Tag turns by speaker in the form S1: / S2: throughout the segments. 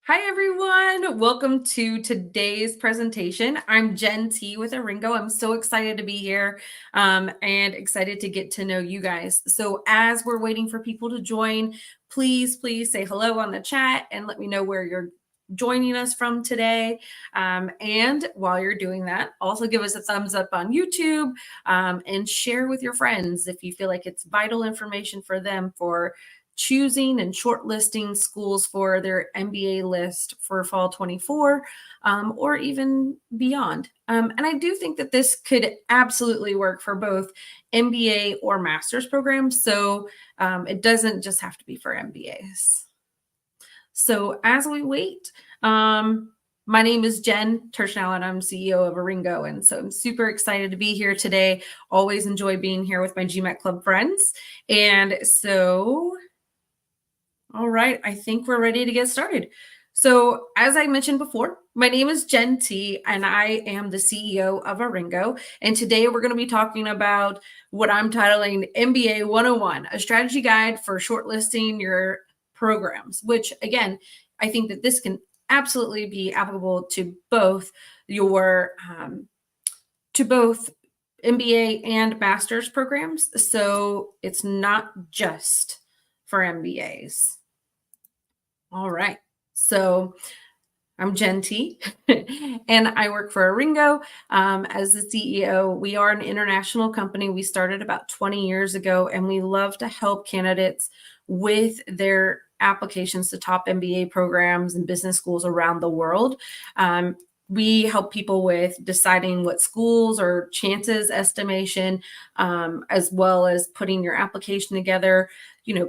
S1: Hi, everyone. Welcome to today's presentation. I'm Jen T with Aringo. I'm so excited to be here and excited to get to know you guys. So as we're waiting for people to join, please say hello on the chat and let me know where you're joining us from today. And while you're doing that, also give us a thumbs up on YouTube and share with your friends if you feel like it's vital information for them for choosing and shortlisting schools for their MBA list for fall 24 or even beyond. And I do think that this could absolutely work for both MBA or master's programs. So it doesn't just have to be for MBAs. So as we wait, my name is Jen Terschnell, and I'm CEO of Aringo. And so I'm super excited to be here today. Always enjoy being here with my GMAT Club friends. And so all right, I think we're ready to get started. So as I mentioned before, my name is Jen T, and I am the CEO of Aringo. And today we're going to be talking about what I'm titling MBA 101, a strategy guide for shortlisting your programs, which again, I think that this can absolutely be applicable to both your MBA and master's programs. So it's not just for MBAs. All right. So I'm Jen T, and I work for Aringo as the CEO. We are an international company. We started about 20 years ago, and we love to help candidates with their applications to top MBA programs and business schools around the world. We help people with deciding what schools or chances estimation, as well as putting your application together,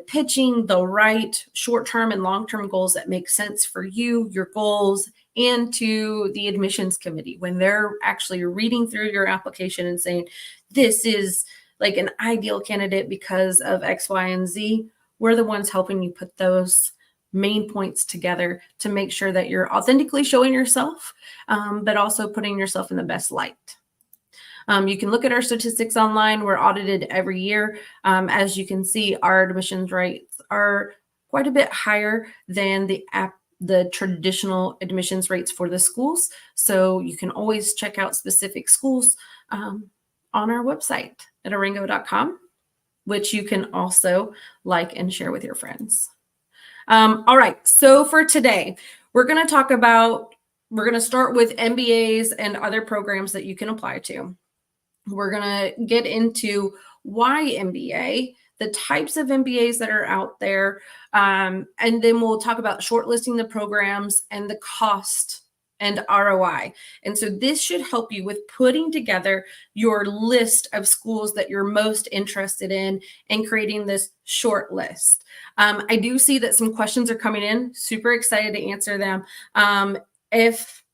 S1: pitching the right short-term and long-term goals that make sense for you, your goals, and to the admissions committee when they're actually reading through your application and saying, this is like an ideal candidate because of X, Y, and Z. We're the ones helping you put those main points together to make sure that you're authentically showing yourself, but also putting yourself in the best light. You can look at our statistics online. We're audited every year. As you can see, our admissions rates are quite a bit higher than the traditional admissions rates for the schools. So you can always check out specific schools on our website at aringo.com, which you can also like and share with your friends. All right, so for today, we're going to start with MBAs and other programs that you can apply to. We're going to get into why MBA, the types of MBAs that are out there, and then we'll talk about shortlisting the programs and the cost and ROI. And so this should help you with putting together your list of schools that you're most interested in and creating this short list. I do see that some questions are coming in. Super excited to answer them. If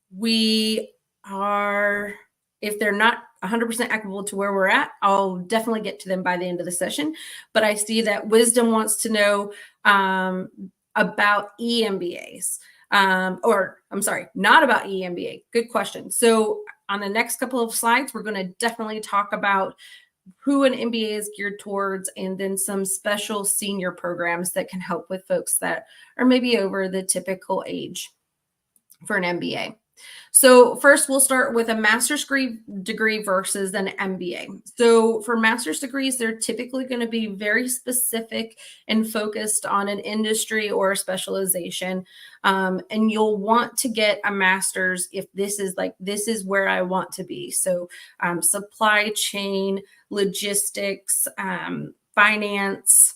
S1: they're not 100% applicable to where we're at, I'll definitely get to them by the end of the session. But I see that Wisdom wants to know about EMBAs. Not about EMBA. Good question. So on the next couple of slides, we're going to definitely talk about who an MBA is geared towards, and then some special senior programs that can help with folks that are maybe over the typical age for an MBA. So first, we'll start with a master's degree versus an MBA. So for master's degrees, they're typically going to be very specific and focused on an industry or a specialization. And you'll want to get a master's if this is where I want to be. So supply chain, logistics, finance,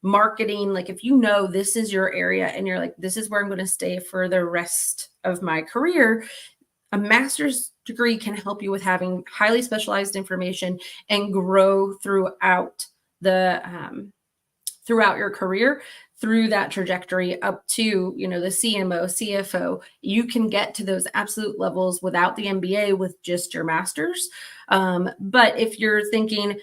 S1: marketing, like if you know this is your area and you're like, this is where I'm going to stay for the rest of my career, a master's degree can help you with having highly specialized information and grow throughout your career through that trajectory up to, the CMO, CFO. You can get to those absolute levels without the MBA with just your master's. But if you're thinking,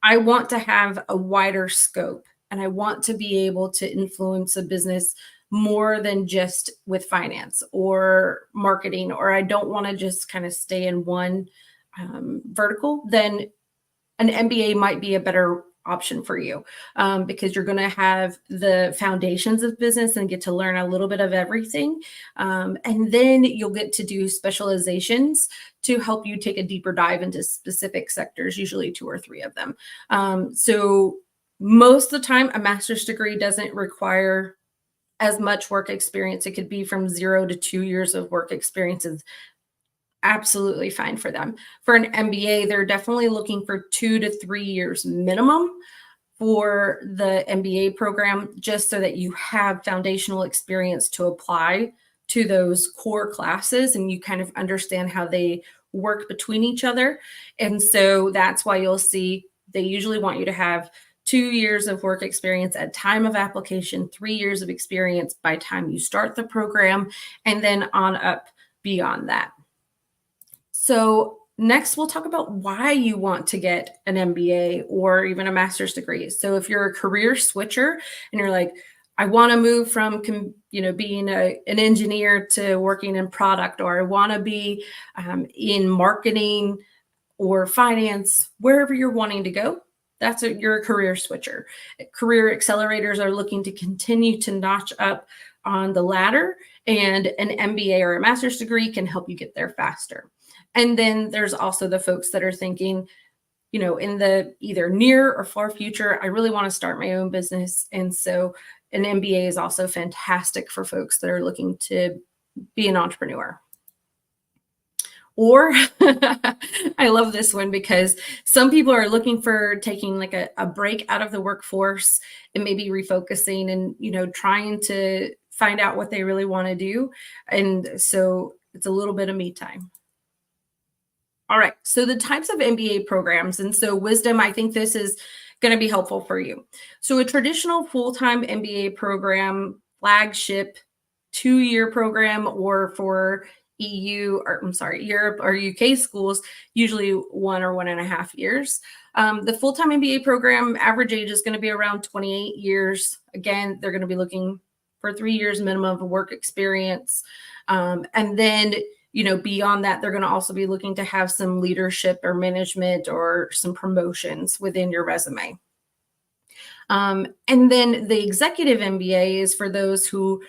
S1: I want to have a wider scope and I want to be able to influence a business more than just with finance or marketing, or I don't want to just kind of stay in one vertical, then an MBA might be a better option for you, because you're going to have the foundations of business and get to learn a little bit of everything. And then you'll get to do specializations to help you take a deeper dive into specific sectors, usually 2 or 3 of them. So most of the time, a master's degree doesn't require as much work experience. It could be from 0 to 2 years of work experience is absolutely fine for them. For an MBA, they're definitely looking for 2 to 3 years minimum for the MBA program, just so that you have foundational experience to apply to those core classes and you kind of understand how they work between each other. And so that's why you'll see they usually want you to have 2 years of work experience at time of application, 3 years of experience by time you start the program, and then on up beyond that. So next, we'll talk about why you want to get an MBA or even a master's degree. So if you're a career switcher and you're like, I want to move from, being an engineer to working in product, or I want to be in marketing or finance, wherever you're wanting to go, you're a career switcher. Career accelerators are looking to continue to notch up on the ladder, and an MBA or a master's degree can help you get there faster. And then there's also the folks that are thinking, in the either near or far future, I really want to start my own business. And so an MBA is also fantastic for folks that are looking to be an entrepreneur. Or I love this one because some people are looking for taking like a break out of the workforce and maybe refocusing and, trying to find out what they really want to do. And so it's a little bit of me time. All right, so the types of MBA programs. And so Wisdom, I think this is going to be helpful for you. So a traditional full-time MBA program, flagship 2-year program, or for Europe or UK schools, usually 1 or 1.5 years. The full-time MBA program average age is going to be around 28 years. Again, they're going to be looking for 3 years minimum of work experience. And then beyond that, they're going to also be looking to have some leadership or management or some promotions within your resume. And then the executive MBA is for those who,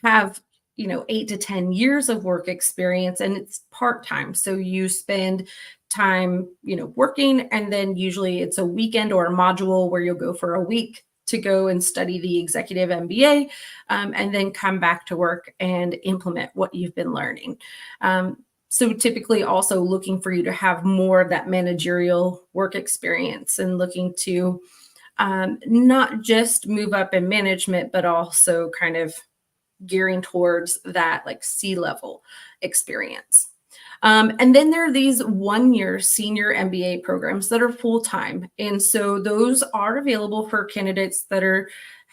S1: have, 8 to 10 years of work experience, and it's part-time. So you spend time, working, and then usually it's a weekend or a module where you'll go for a week to go and study the executive MBA, and then come back to work and implement what you've been learning. So typically also looking for you to have more of that managerial work experience and looking to not just move up in management, but also kind of gearing towards that like C-level experience. And then there are these 1-year senior MBA programs that are full-time. And so those are available for candidates that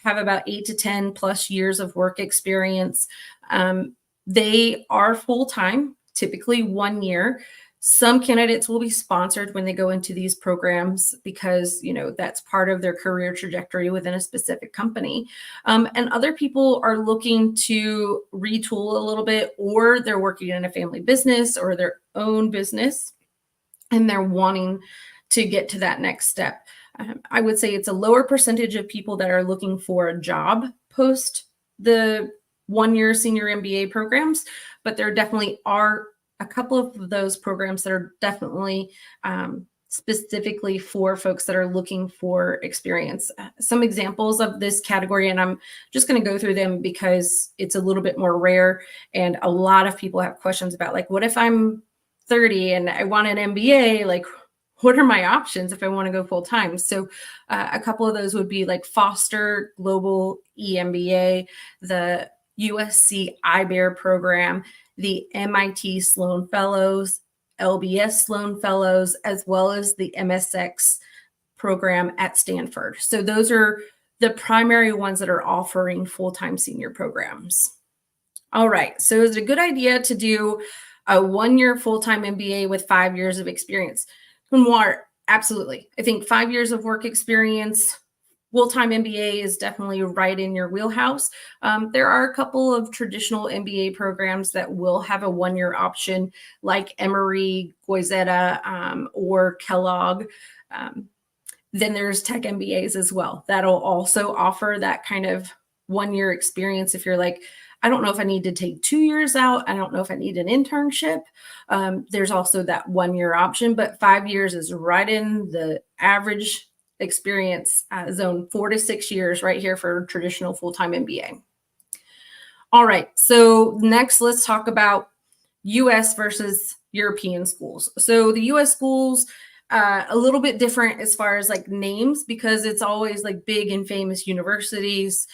S1: have about 8 to 10 plus years of work experience. They are full-time, typically 1 year. Some candidates will be sponsored when they go into these programs because, that's part of their career trajectory within a specific company. And other people are looking to retool a little bit, or they're working in a family business or their own business, and they're wanting to get to that next step. I would say it's a lower percentage of people that are looking for a job post the 1-year senior MBA programs, but there definitely are a couple of those programs that are definitely specifically for folks that are looking for experience. Some examples of this category, and I'm just going to go through them because it's a little bit more rare, and a lot of people have questions about, like, what if I'm 30 and I want an MBA? Like, what are my options if I want to go full time? So a couple of those would be like Foster Global EMBA, the USC IBEAR program, the MIT Sloan Fellows, LBS Sloan Fellows, as well as the MSX program at Stanford. So those are the primary ones that are offering full-time senior programs. All right, so is it a good idea to do a 1-year full-time MBA with 5 years of experience? More, absolutely. I think 5 years of work experience, full-time MBA is definitely right in your wheelhouse. There are a couple of traditional MBA programs that will have a 1-year option, like Emory, Goizeta, or Kellogg. Then there's tech MBAs as well. That'll also offer that kind of 1-year experience. If you're like, I don't know if I need to take 2 years out, I don't know if I need an internship. There's also that 1-year option, but 5 years is right in the average experience zone, 4 to 6 years right here for traditional full-time MBA. All right, so next let's talk about US versus European schools. So the US schools, a little bit different as far as like names, because it's always like big and famous universities.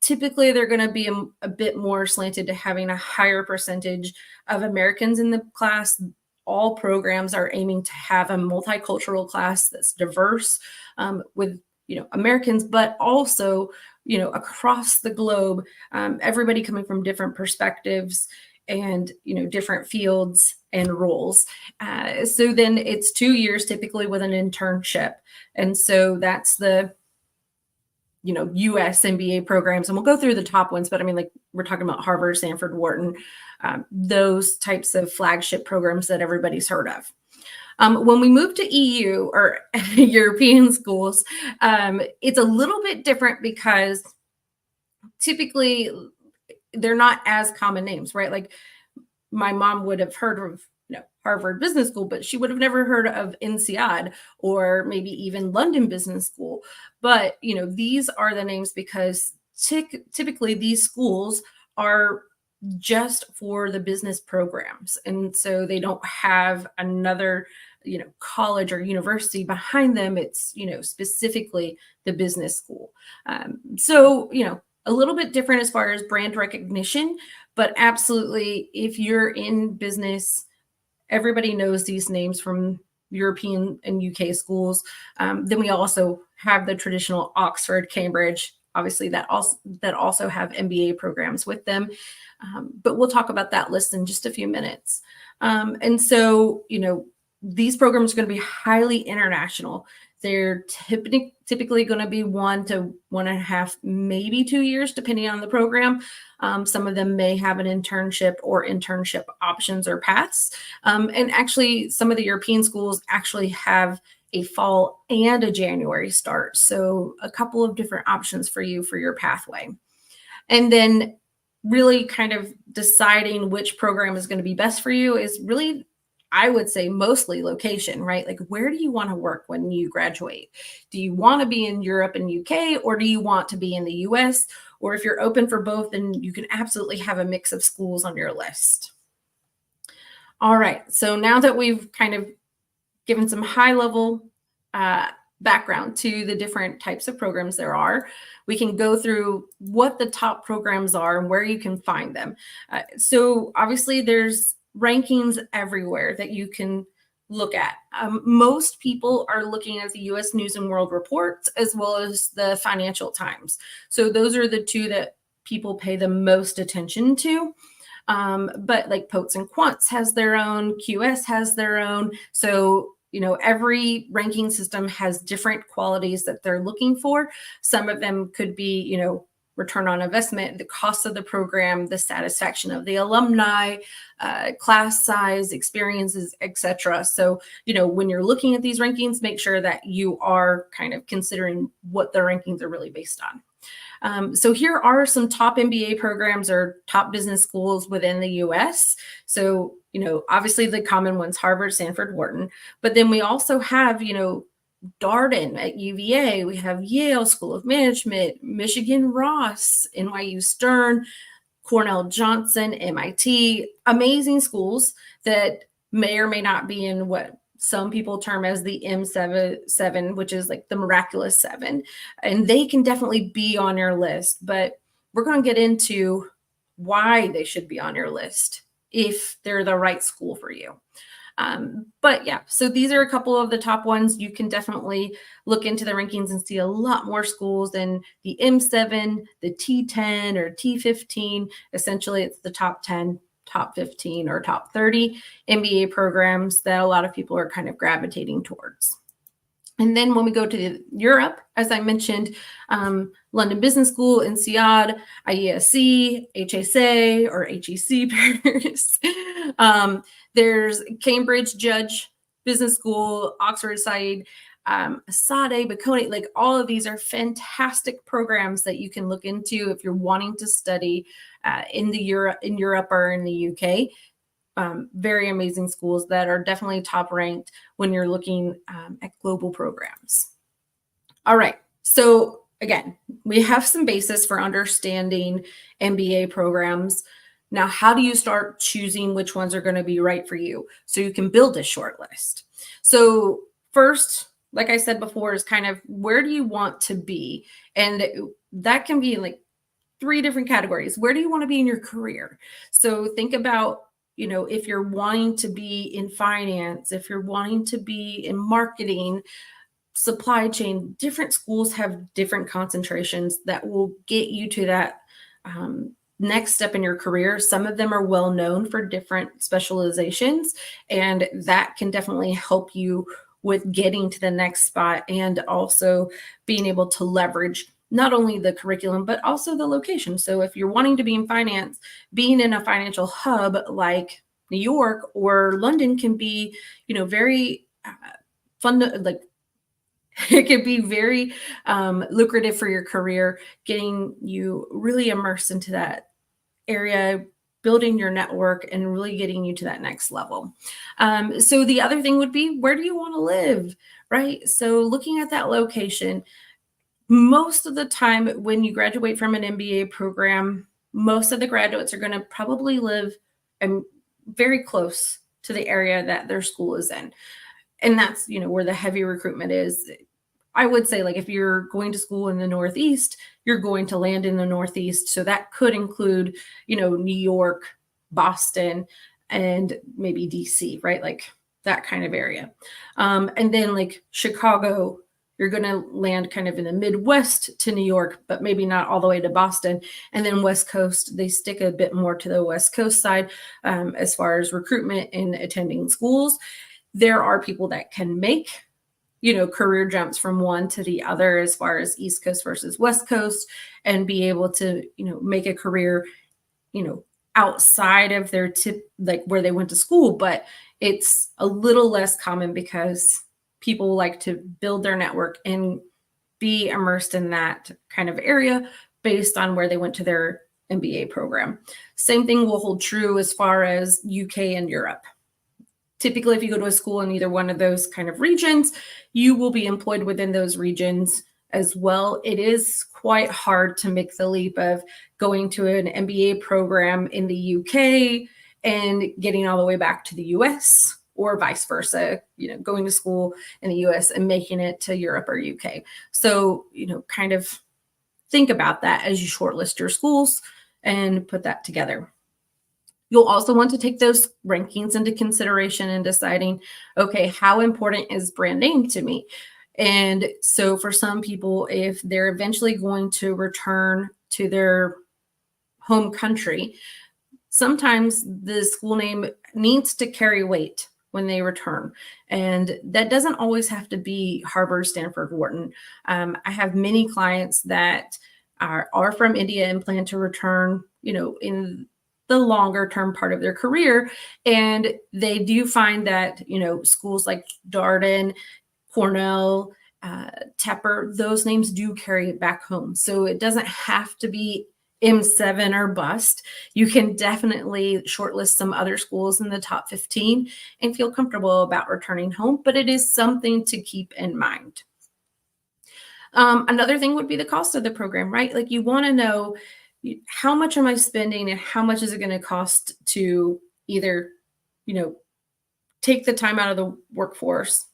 S1: Typically, they're going to be a bit more slanted to having a higher percentage of Americans in the class. All programs are aiming to have a multicultural class that's diverse, with Americans, but also across the globe, everybody coming from different perspectives and different fields and roles. So then it's 2 years typically with an internship, and so that's the US MBA programs, and we'll go through the top ones, but I mean, like, we're talking about Harvard, Stanford, Wharton, those types of flagship programs that everybody's heard of. When we move to EU or European schools, it's a little bit different because typically they're not as common names, right? Like, my mom would have heard of Harvard Business School, but she would have never heard of INSEAD or maybe even London Business School. But these are the names because typically these schools are just for the business programs, and so they don't have another college or university behind them. It's specifically the business school. So a little bit different as far as brand recognition, but absolutely, if you're in business, everybody knows these names from European and UK schools. Then we also have the traditional Oxford, Cambridge, obviously that also have MBA programs with them. But we'll talk about that list in just a few minutes. And so, these programs are going to be highly international. They're typically going to be 1 to 1.5, maybe 2 years, depending on the program. Some of them may have an internship or internship options or paths. And actually, some of the European schools actually have a fall and a January start. So a couple of different options for you for your pathway. And then really kind of deciding which program is going to be best for you is really, I would say, mostly location, right? Like, where do you want to work when you graduate? Do you want to be in Europe and UK, or do you want to be in the US? Or if you're open for both, then you can absolutely have a mix of schools on your list. All right, so now that we've kind of given some high level background to the different types of programs there are, we can go through what the top programs are and where you can find them. So obviously there's rankings everywhere that you can look at. Most people are looking at the US News and World Report as well as the Financial Times. So those are the two that people pay the most attention to. But like Poets and Quants has their own, QS has their own. So every ranking system has different qualities that they're looking for. Some of them could be, return on investment, the cost of the program, the satisfaction of the alumni, class size, experiences, etc. So, when you're looking at these rankings, make sure that you are kind of considering what the rankings are really based on. So here are some top MBA programs or top business schools within the US. So, obviously the common ones, Harvard, Stanford, Wharton, but then we also have, Darden at UVA, we have Yale School of Management, Michigan Ross, NYU Stern, Cornell Johnson, MIT, amazing schools that may or may not be in what some people term as the M7, which is like the miraculous 7. And they can definitely be on your list, but we're going to get into why they should be on your list if they're the right school for you. But yeah, so these are a couple of the top ones. You can definitely look into the rankings and see a lot more schools than the M7, the T10 or T15. Essentially, it's the top 10, top 15, or top 30 MBA programs that a lot of people are kind of gravitating towards. And then when we go to Europe, as I mentioned, London Business School, INSEAD, IESC, HSA or HEC Paris. There's Cambridge Judge Business School, Oxford Said, Sade, Bocconi, like all of these are fantastic programs that you can look into if you're wanting to study in Europe or in the UK. Very amazing schools that are definitely top ranked when you're looking at global programs. All right, so again, we have some basis for understanding MBA programs. Now, how do you start choosing which ones are going to be right for you so you can build a short list? So first, like I said before, is kind of where do you want to be? And that can be like 3 different categories. Where do you want to be in your career? So think about, if you're wanting to be in finance, if you're wanting to be in marketing, supply chain, different schools have different concentrations that will get you to that next step in your career. Some of them are well known for different specializations, and that can definitely help you with getting to the next spot and also being able to leverage not only the curriculum, but also the location. So if you're wanting to be in finance, being in a financial hub like New York or London can be, very fun, like it could be very lucrative for your career, getting you really immersed into that area, building your network, and really getting you to that next level. So the other thing would be, where do you want to live, right? So looking at that location, most of the time when you graduate from an MBA program, most of the graduates are going to probably live very close to the area that their school is in. And that's, where the heavy recruitment is. I would say, like, if you're going to school in the Northeast, you're going to land in the Northeast. So that could include, New York, Boston, and maybe DC, right? Like that kind of area. And then like Chicago, you're going to land kind of in the Midwest to New York, but maybe not all the way to Boston. And then West Coast, they stick a bit more to the West Coast side as far as recruitment and attending schools. There are people that can make, career jumps from one to the other as far as East Coast versus West Coast and be able to, make a career, outside of their like where they went to school. But it's a little less common because people like to build their network and be immersed in that kind of area based on where they went to their MBA program. Same thing will hold true as far as UK and Europe. Typically, if you go to a school in either one of those kind of regions, you will be employed within those regions as well. It is quite hard to make the leap of going to an MBA program in the UK and getting all the way back to the US, or vice versa, going to school in the US and making it to Europe or UK. So, kind of think about that as you shortlist your schools and put that together. You'll also want to take those rankings into consideration in deciding, okay, how important is brand name to me? And so for some people, if they're eventually going to return to their home country, sometimes the school name needs to carry weight when they return. And that doesn't always have to be Harvard, Stanford, Wharton. I have many clients that are from India and plan to return, in the longer term part of their career. And they do find that, schools like Darden, Cornell, Tepper, those names do carry it back home. So it doesn't have to be M7 or bust. You can definitely shortlist some other schools in the top 15 and feel comfortable about returning home, but it is something to keep in mind. Another thing would be the cost of the program, right? Like you want to know, how much am I spending and how much is it going to cost to either, take the time out of the workforce,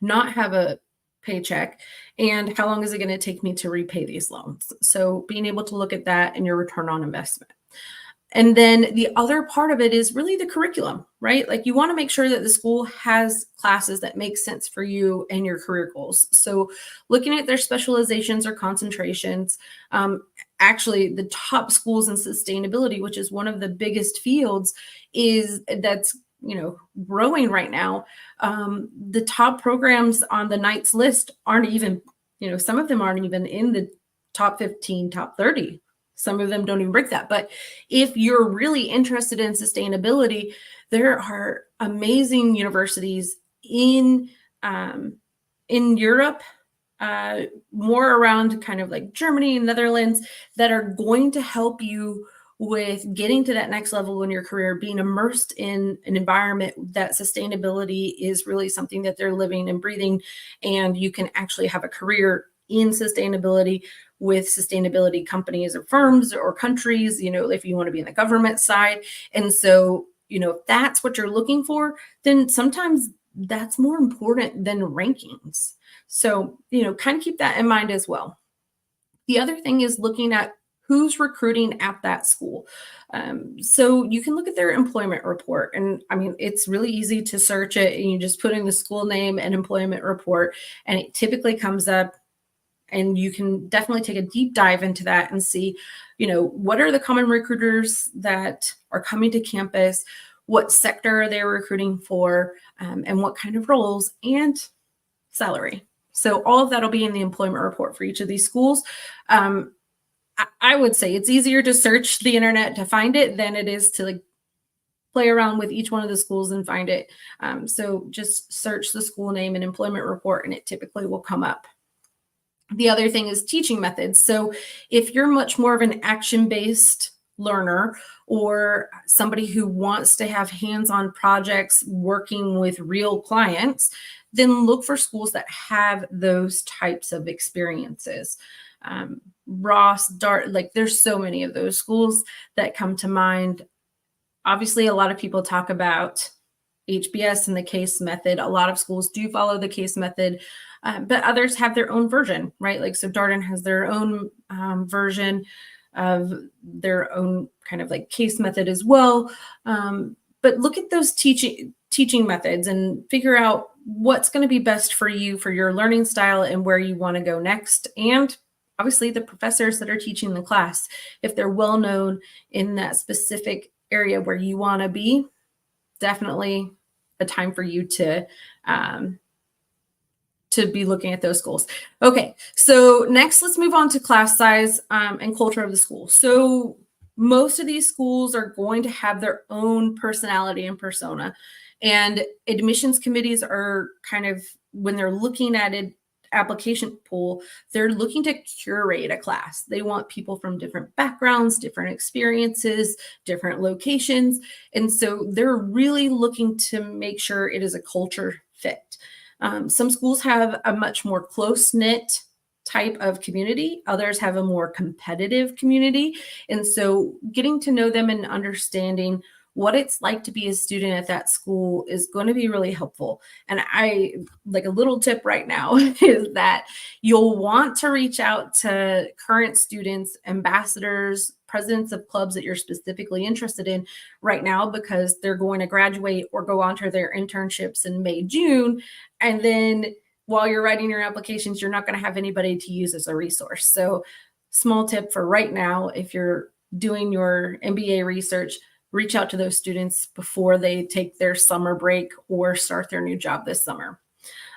S1: not have a paycheck, and how long is it going to take me to repay these loans? So being able to look at that and your return on investment. And then the other part of it is really the curriculum, right? Like you want to make sure that the school has classes that make sense for you and your career goals. So looking at their specializations or concentrations, actually the top schools in sustainability, which is one of the biggest fields that's growing right now. The top programs on the Knight's list aren't even, some of them aren't even in the top 15, top 30. Some of them don't even break that. But if you're really interested in sustainability, there are amazing universities in in Europe, more around kind of like Germany and Netherlands, that are going to help you with getting to that next level in your career, being immersed in an environment that sustainability is really something that they're living and breathing, and you can actually have a career in sustainability with sustainability companies or firms or countries, if you want to be in the government side. And so, if that's what you're looking for, then sometimes that's more important than rankings. So, kind of keep that in mind as well. The other thing is looking at who's recruiting at that school. So you can look at their employment report. And I mean, it's really easy to search it, and you just put in the school name and employment report, and it typically comes up. And you can definitely take a deep dive into that and see, what are the common recruiters that are coming to campus? What sector are they recruiting for? And what kind of roles and salary. So all of that will be in the employment report for each of these schools. I would say it's easier to search the internet to find it than it is to play around with each one of the schools and find it. So just search the school name and employment report, and it typically will come up. The other thing is teaching methods. So if you're much more of an action-based learner, or somebody who wants to have hands-on projects working with real clients, then look for schools that have those types of experiences. Ross, Dart, there's so many of those schools that come to mind. Obviously, a lot of people talk about HBS and the case method. A lot of schools do follow the case method, but others have their own version, right? So Darden has their own version of their own kind of case method as well. But look at those teaching methods and figure out what's going to be best for you, for your learning style, and where you want to go next. And obviously the professors that are teaching the class, if they're well known in that specific area where you want to be, definitely a time for you to be looking at those schools. Okay, so next let's move on to class size and culture of the school. So most of these schools are going to have their own personality and persona, and admissions committees are kind of, when they're looking at an application pool, they're looking to curate a class. They want people from different backgrounds, different experiences, different locations. And so they're really looking to make sure it is a culture fit. Some schools have a much more close-knit type of community. Others have a more competitive community. And so getting to know them and understanding what it's like to be a student at that school is going to be really helpful. And a little tip right now is that you'll want to reach out to current students, ambassadors, presidents of clubs that you're specifically interested in right now, because they're going to graduate or go on to their internships in May, June. And then while you're writing your applications, you're not going to have anybody to use as a resource. So small tip for right now, if you're doing your MBA research, reach out to those students before they take their summer break or start their new job this summer.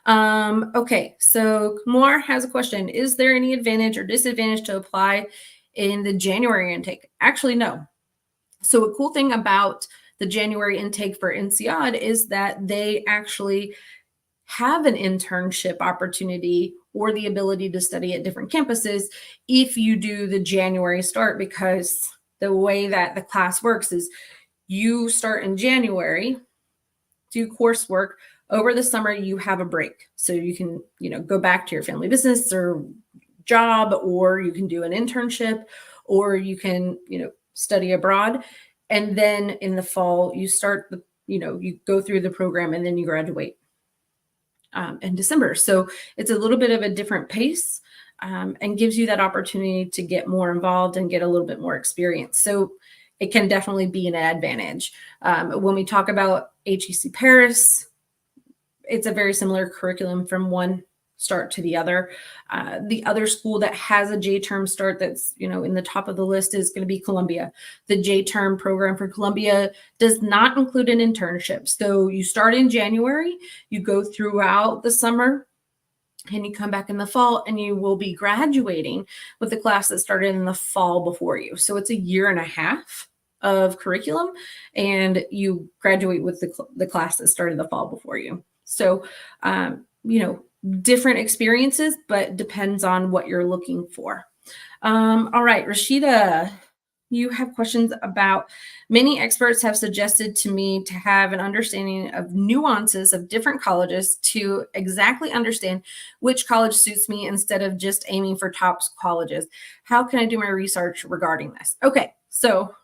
S1: Okay, so Kumar has a question. Is there any advantage or disadvantage to apply in the January intake? Actually, no. So a cool thing about the January intake for INSEAD is that they actually have an internship opportunity or the ability to study at different campuses if you do the January start, because the way that the class works is you start in January, do coursework. Over the summer, you have a break. So you can, go back to your family business or job, or you can do an internship, or you can, study abroad. And then in the fall, you start you go through the program, and then you graduate in December. So it's a little bit of a different pace, and gives you that opportunity to get more involved and get a little bit more experience. So it can definitely be an advantage. When we talk about HEC Paris, it's a very similar curriculum from one start to the other. The other school that has a J-term start that's, in the top of the list is going to be Columbia. The J-term program for Columbia does not include an internship. So you start in January, you go throughout the summer, and you come back in the fall, and you will be graduating with the class that started in the fall before you. So it's a year and a half of curriculum, and you graduate with the class that started the fall before you. So, different experiences, but depends on what you're looking for. All right, Rashida, you have questions about many experts have suggested to me to have an understanding of nuances of different colleges to exactly understand which college suits me instead of just aiming for top colleges. How can I do my research regarding this? Okay, so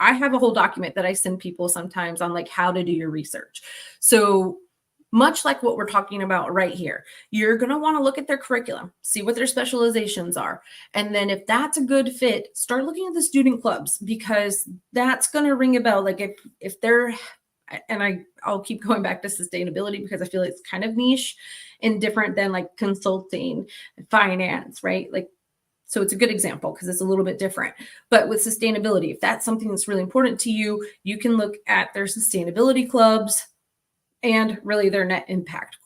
S1: I have a whole document that I send people sometimes on like how to do your research. So much like what we're talking about right here, you're going to want to look at their curriculum, see what their specializations are. And then if that's a good fit, start looking at the student clubs, because that's going to ring a bell. Like if they're, and I'll keep going back to sustainability because I feel it's kind of niche and different than like consulting, finance, right? Like, so it's a good example because it's a little bit different. But with sustainability, if that's something that's really important to you, you can look at their sustainability clubs and really their net impact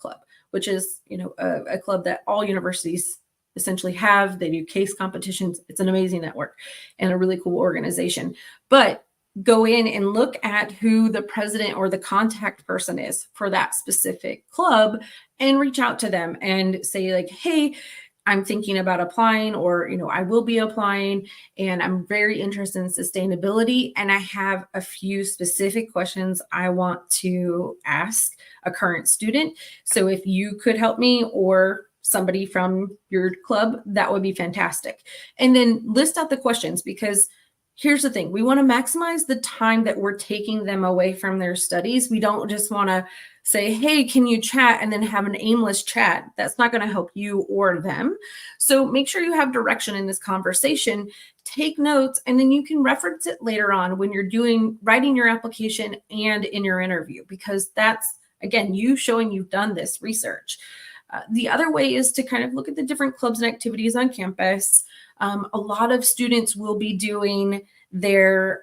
S1: club, which is, a club that all universities essentially have. They do case competitions. It's an amazing network and a really cool organization. But go in and look at who the president or the contact person is for that specific club and reach out to them and say like, hey, I'm thinking about applying, or, I will be applying, and I'm very interested in sustainability. And I have a few specific questions I want to ask a current student. So if you could help me, or somebody from your club, that would be fantastic. And then list out the questions, because here's the thing. We want to maximize the time that we're taking them away from their studies. We don't just want to say, hey, can you chat, and then have an aimless chat. That's not going to help you or them. So make sure you have direction in this conversation, take notes, and then you can reference it later on when you're writing your application and in your interview, because that's, again, you showing you've done this research. The other way is to kind of look at the different clubs and activities on campus. A lot of students will be doing they'll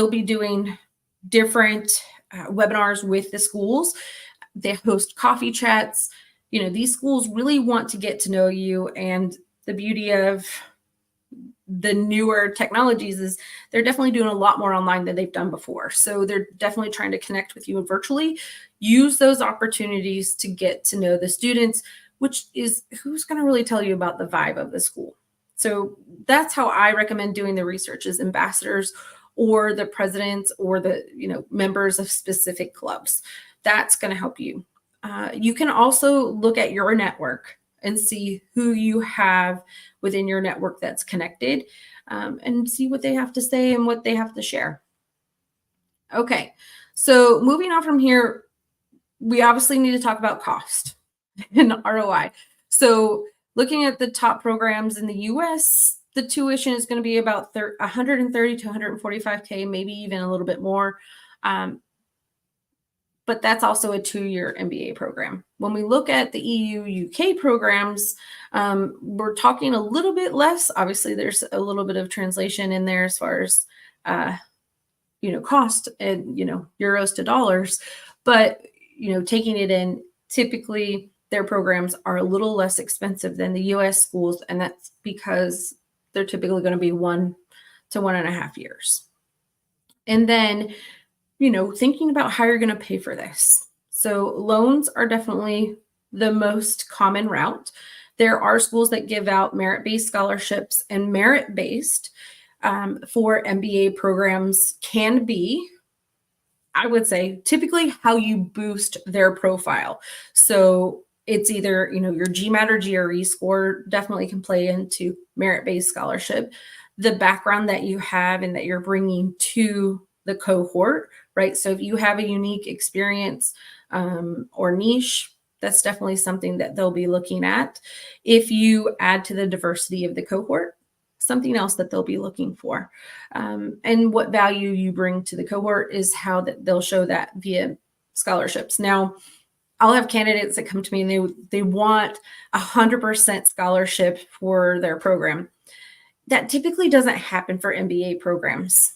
S1: be doing different webinars with the schools. They host coffee chats. These schools really want to get to know you. And the beauty of the newer technologies is they're definitely doing a lot more online than they've done before. So they're definitely trying to connect with you virtually. Use those opportunities to get to know the students, which is who's going to really tell you about the vibe of the school. So that's how I recommend doing the research, is ambassadors or the presidents or the members of specific clubs. That's going to help you. You can also look at your network and see who you have within your network that's connected, and see what they have to say and what they have to share. Okay, so moving on from here, we obviously need to talk about cost and ROI. So looking at the top programs in the US, the tuition is going to be about $130,000 to $145,000, maybe even a little bit more. But that's also a 2-year MBA program. When we look at the EU UK programs, we're talking a little bit less. Obviously, there's a little bit of translation in there as far as cost and euros to dollars. But taking it in, typically their programs are a little less expensive than the US schools, and that's because they're typically going to be 1 to 1.5 years. And then, thinking about how you're going to pay for this. So loans are definitely the most common route. There are schools that give out merit-based scholarships, and merit-based for MBA programs can be, I would say, typically how you boost their profile. So it's either, your GMAT or GRE score definitely can play into merit-based scholarship. The background that you have and that you're bringing to the cohort, right? So if you have a unique experience or niche, that's definitely something that they'll be looking at. If you add to the diversity of the cohort, something else that they'll be looking for. And what value you bring to the cohort is how that they'll show that via scholarships. Now, I'll have candidates that come to me and they want 100% scholarship for their program. That typically doesn't happen for MBA programs.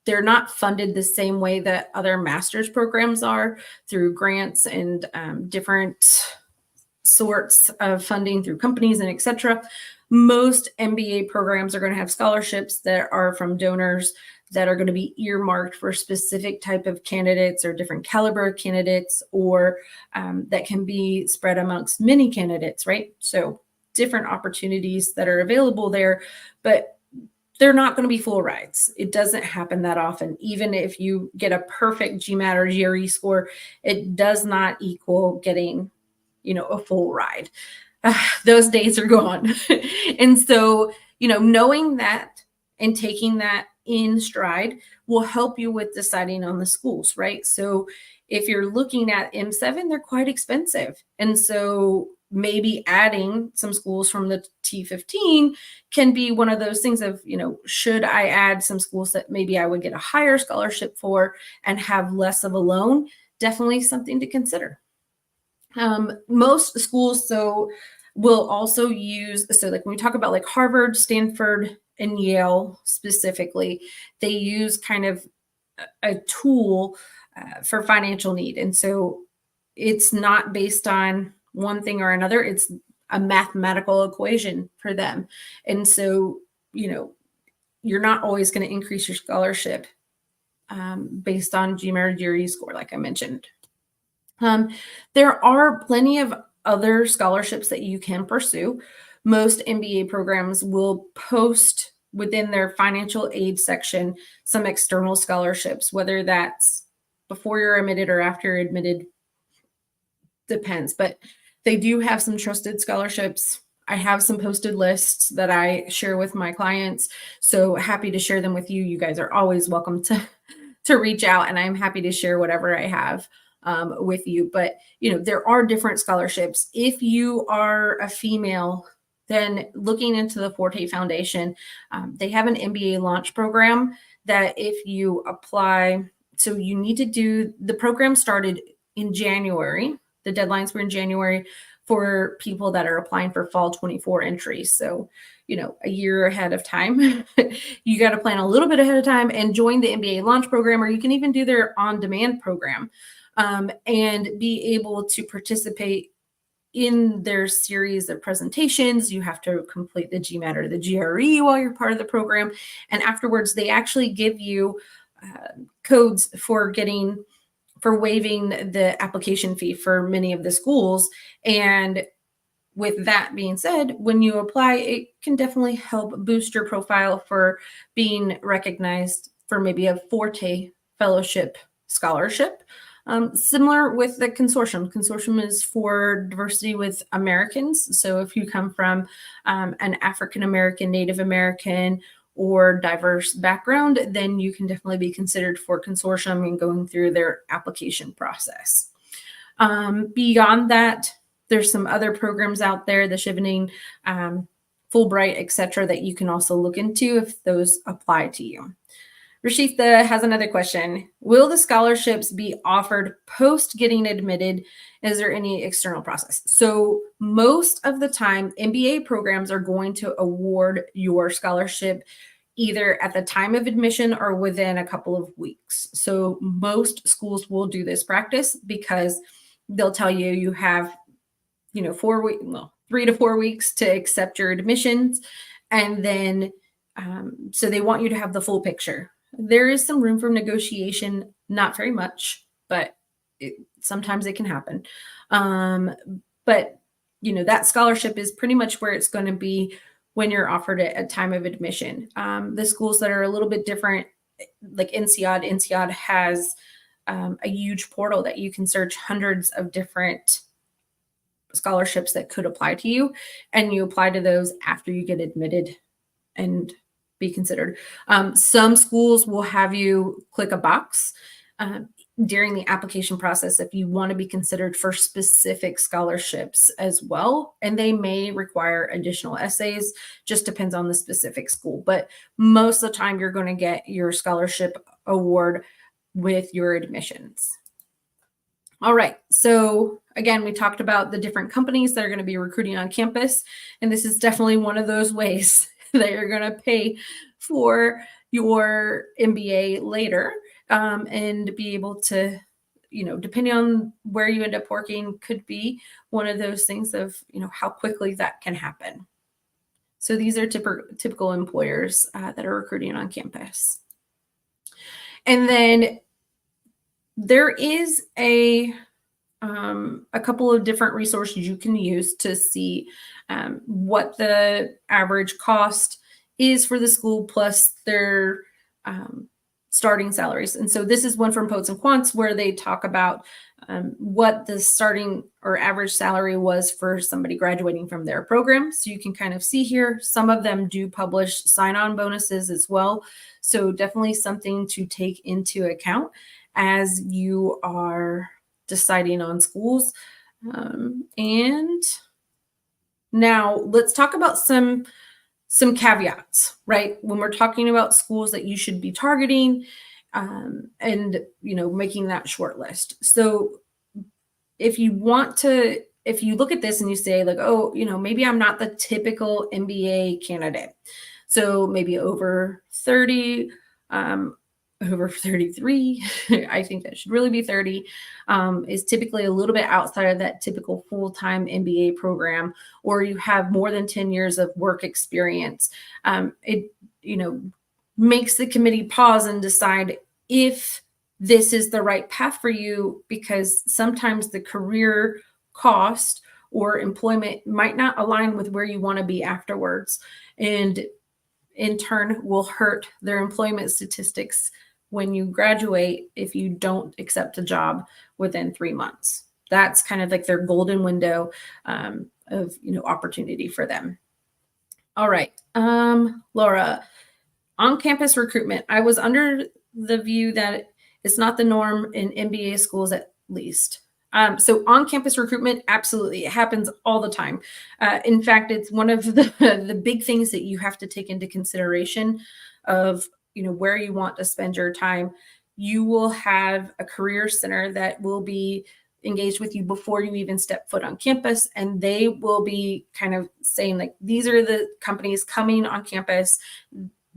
S1: They're not funded the same way that other master's programs are, through grants and different sorts of funding through companies and etc. Most MBA programs are going to have scholarships that are from donors that are going to be earmarked for specific type of candidates or different caliber of candidates, or that can be spread amongst many candidates, right? So different opportunities that are available there, but they're not going to be full rides. It doesn't happen that often. Even if you get a perfect GMAT or GRE score, it does not equal getting, a full ride. Those days are gone. And so, knowing that and taking that in stride will help you with deciding on the schools, right? So if you're looking at M7, they're quite expensive. And so maybe adding some schools from the T15 can be one of those things of, should I add some schools that maybe I would get a higher scholarship for and have less of a loan? Definitely something to consider. Most schools, will also use, so like when we talk about like Harvard, Stanford, and Yale specifically, they use kind of a tool for financial need. And so it's not based on one thing or another. It's a mathematical equation for them. And so, you're not always going to increase your scholarship based on GMAT or GRE score, like I mentioned. There are plenty of other scholarships that you can pursue. Most MBA programs will post within their financial aid section some external scholarships, whether that's before you're admitted or after you're admitted, depends. But they do have some trusted scholarships. I have some posted lists that I share with my clients, so happy to share them with you. You guys are always welcome to reach out, and I'm happy to share whatever I have with you. But, there are different scholarships. If you are a female, then looking into the Forte Foundation, they have an MBA launch program that if you apply, so you need to do, the program started in January. The deadlines were in January for people that are applying for fall 24 entries. So, a year ahead of time. You got to plan a little bit ahead of time and join the MBA launch program, or you can even do their on-demand program and be able to participate in their series of presentations. You have to complete the GMAT or the GRE while you're part of the program. And afterwards, they actually give you codes for waiving the application fee for many of the schools. And with that being said, when you apply, it can definitely help boost your profile for being recognized for maybe a Forte Fellowship scholarship. Similar with the consortium. Consortium is for diversity with Americans. So if you come from an African American, Native American, or diverse background, then you can definitely be considered for consortium and going through their application process. Beyond that, there's some other programs out there, the Chevening, Fulbright, etc., that you can also look into if those apply to you. Rashitha has another question. Will the scholarships be offered post getting admitted? Is there any external process? So most of the time, MBA programs are going to award your scholarship either at the time of admission or within a couple of weeks. So most schools will do this practice because they'll tell you you have 3 to 4 weeks to accept your admissions. And then, so they want you to have the full picture. There is some room for negotiation, not very much, but sometimes it can happen. But, that scholarship is pretty much where it's going to be when you're offered it at time of admission. The schools that are a little bit different, like NCOD has a huge portal that you can search hundreds of different scholarships that could apply to you, and you apply to those after you get admitted and be considered. Some schools will have you click a box during the application process if you want to be considered for specific scholarships as well, and they may require additional essays. Just depends on the specific school, but most of the time you're going to get your scholarship award with your admissions. All right, so again, we talked about the different companies that are going to be recruiting on campus, and this is definitely one of those ways that you're going to pay for your MBA later and be able to depending on where you end up working, could be one of those things of, how quickly that can happen. So these are typical employers that are recruiting on campus. And then there is a couple of different resources you can use to see what the average cost is for the school plus their starting salaries. And so this is one from Poets and Quants where they talk about what the starting or average salary was for somebody graduating from their program. So you can kind of see here, some of them do publish sign-on bonuses as well. So definitely something to take into account as you are deciding on schools. And now let's talk about some caveats, right? When we're talking about schools that you should be targeting and, making that short list. So if you look at this and you say like, oh, maybe I'm not the typical MBA candidate. So maybe over 30, over 33, I think that should really be 30, is typically a little bit outside of that typical full-time MBA program, or you have more than 10 years of work experience. It, makes the committee pause and decide if this is the right path for you, because sometimes the career cost or employment might not align with where you want to be afterwards, and in turn will hurt their employment statistics when you graduate if you don't accept a job within 3 months. That's kind of like their golden window of opportunity for them. All right, Laura, on-campus recruitment. I was under the view that it's not the norm in MBA schools, at least. So on-campus recruitment, absolutely, it happens all the time. In fact, it's one of the big things that you have to take into consideration of where you want to spend your time. You will have a career center that will be engaged with you before you even step foot on campus, and they will be kind of saying like, these are the companies coming on campus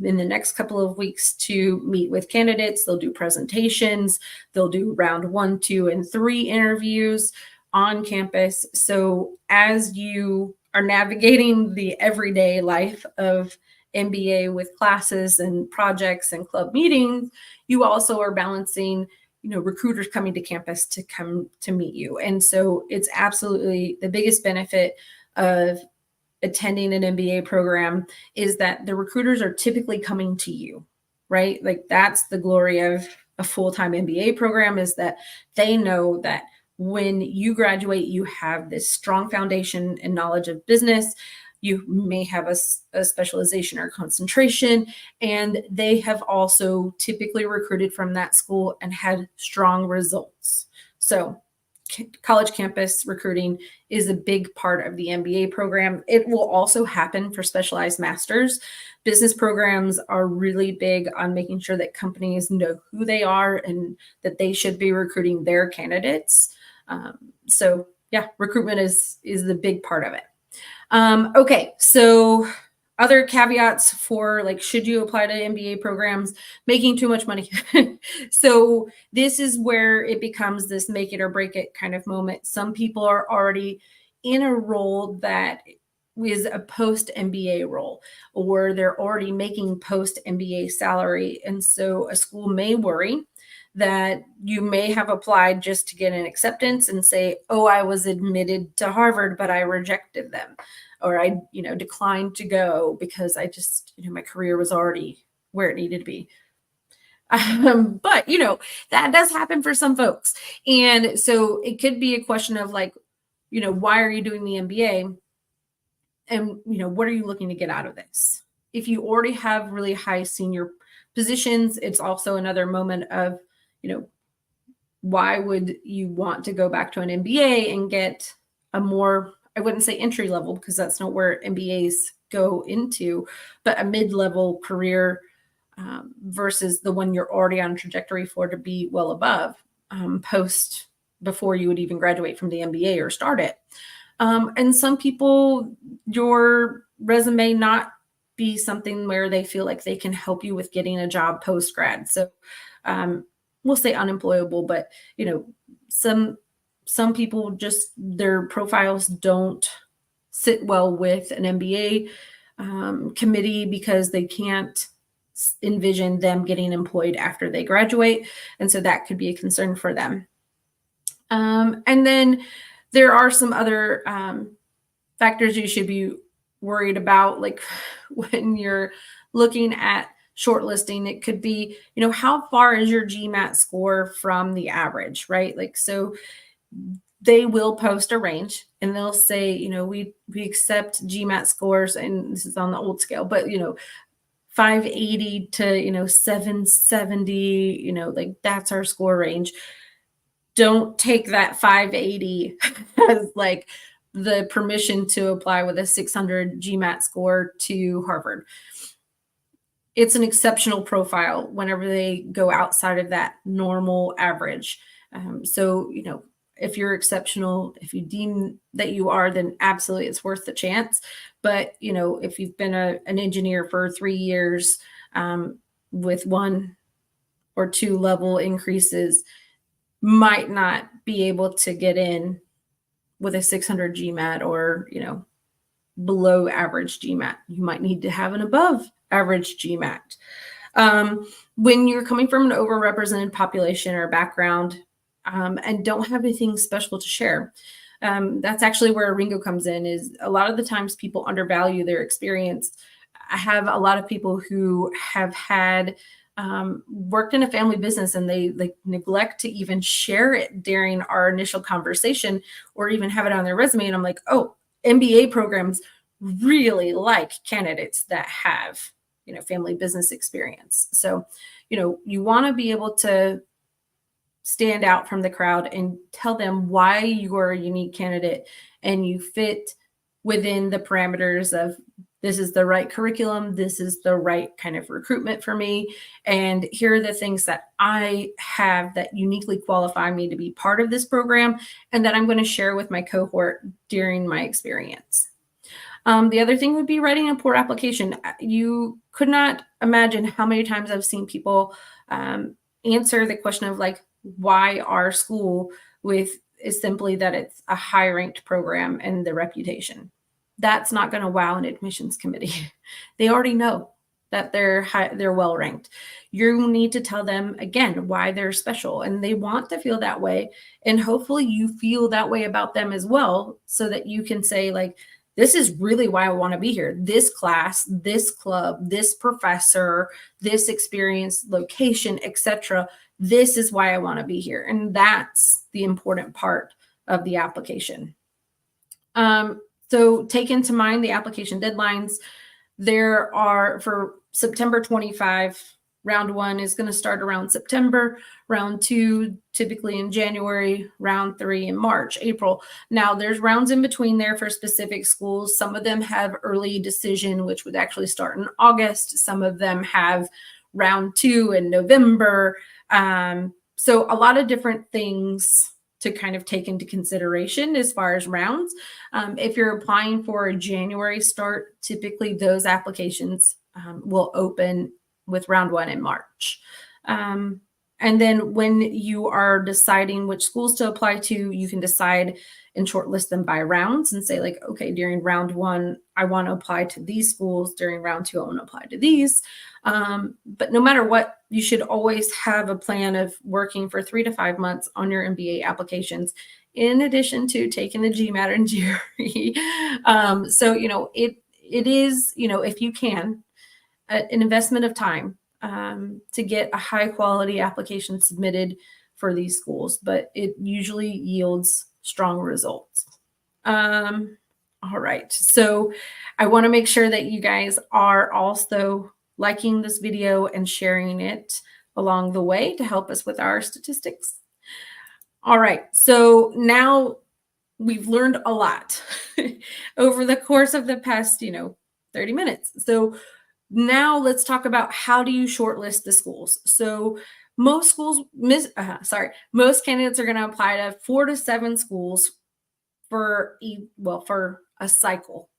S1: in the next couple of weeks to meet with candidates. They'll do presentations, they'll do round 1, 2, and 3 interviews on campus. So as you are navigating the everyday life of MBA with classes and projects and club meetings, you also are balancing, recruiters coming to campus to come to meet you. And so it's absolutely the biggest benefit of attending an MBA program is that the recruiters are typically coming to you, right? Like that's the glory of a full-time MBA program, is that they know that when you graduate, you have this strong foundation and knowledge of business. You may have a specialization or concentration, and they have also typically recruited from that school and had strong results. So college campus recruiting is a big part of the MBA program. It will also happen for specialized masters. Business programs are really big on making sure that companies know who they are and that they should be recruiting their candidates. So yeah, recruitment is the big part of it. Okay, so other caveats for like, should you apply to MBA programs? Making too much money. So this is where it becomes this make it or break it kind of moment. Some people are already in a role that is a post MBA role, or they're already making post MBA salary. And so a school may worry that you may have applied just to get an acceptance and say, oh, I was admitted to Harvard, but I rejected them, or I, declined to go because I just, my career was already where it needed to be. But, that does happen for some folks. And so it could be a question of like, why are you doing the MBA? And, what are you looking to get out of this? If you already have really high senior positions, it's also another moment of, why would you want to go back to an MBA and get a more, I wouldn't say entry level because that's not where MBAs go into, but a mid-level career versus the one you're already on trajectory for to be well above post before you would even graduate from the MBA or start it. And some people, your resume not be something where they feel like they can help you with getting a job post-grad. So we'll say unemployable, but Some people just, their profiles don't sit well with an MBA committee because they can't envision them getting employed after they graduate. And so that could be a concern for them. And then there are some other factors you should be worried about, like when you're looking at shortlisting. It could be, how far is your GMAT score from the average, right? Like, so they will post a range and they'll say, we accept GMAT scores, and this is on the old scale, but 580 to 770, like that's our score range. Don't take that 580 as like the permission to apply with a 600 GMAT score to Harvard. It's an exceptional profile whenever they go outside of that normal average. So, if you're exceptional, if you deem that you are, then absolutely it's worth the chance. But, if you've been an engineer for 3 years with 1 or 2 level increases, might not be able to get in with a 600 GMAT or, below average GMAT. You might need to have an above average GMAT. When you're coming from an overrepresented population or background and don't have anything special to share, that's actually where Ringo comes in. Is a lot of the times people undervalue their experience. I have a lot of people who have had worked in a family business and they neglect to even share it during our initial conversation or even have it on their resume. And I'm like, oh, MBA programs really like candidates that have, family business experience. So, you want to be able to stand out from the crowd and tell them why you are a unique candidate and you fit within the parameters of, this is the right curriculum, this is the right kind of recruitment for me, and here are the things that I have that uniquely qualify me to be part of this program and that I'm going to share with my cohort during my experience. The other thing would be writing a poor application. You could not imagine how many times I've seen people answer the question of like, why our school, with is simply that it's a high ranked program and the reputation. That's not going to wow an admissions committee. They already know that they're well ranked. You need to tell them again why they're special, and they want to feel that way. And hopefully you feel that way about them as well, so that you can say like, this is really why I want to be here. This class, this club, this professor, this experience, location, etc. This is why I want to be here. And that's the important part of the application. So take into mind the application deadlines. There are, for September 25, round 1 is going to start around September, round 2 typically in January, round 3 in March, April. Now there's rounds in between there for specific schools. Some of them have early decision, which would actually start in August. Some of them have round 2 in November. So a lot of different things to kind of take into consideration as far as rounds. If you're applying for a January start, typically those applications will open with round 1 in March. And then when you are deciding which schools to apply to, you can decide and shortlist them by rounds and say like, okay, during round 1, I want to apply to these schools. During round 2, I want to apply to these. But no matter what, you should always have a plan of working for 3 to 5 months on your MBA applications, in addition to taking the GMAT and GRE. So, it is, if you can, an investment of time to get a high quality application submitted for these schools, but it usually yields strong results. All right, so I want to make sure that you guys are also liking this video and sharing it along the way to help us with our statistics. All right, so now we've learned a lot over the course of the past, 30 minutes. So now let's talk about, how do you shortlist the schools? So most candidates are going to apply to 4 to 7 schools for a cycle.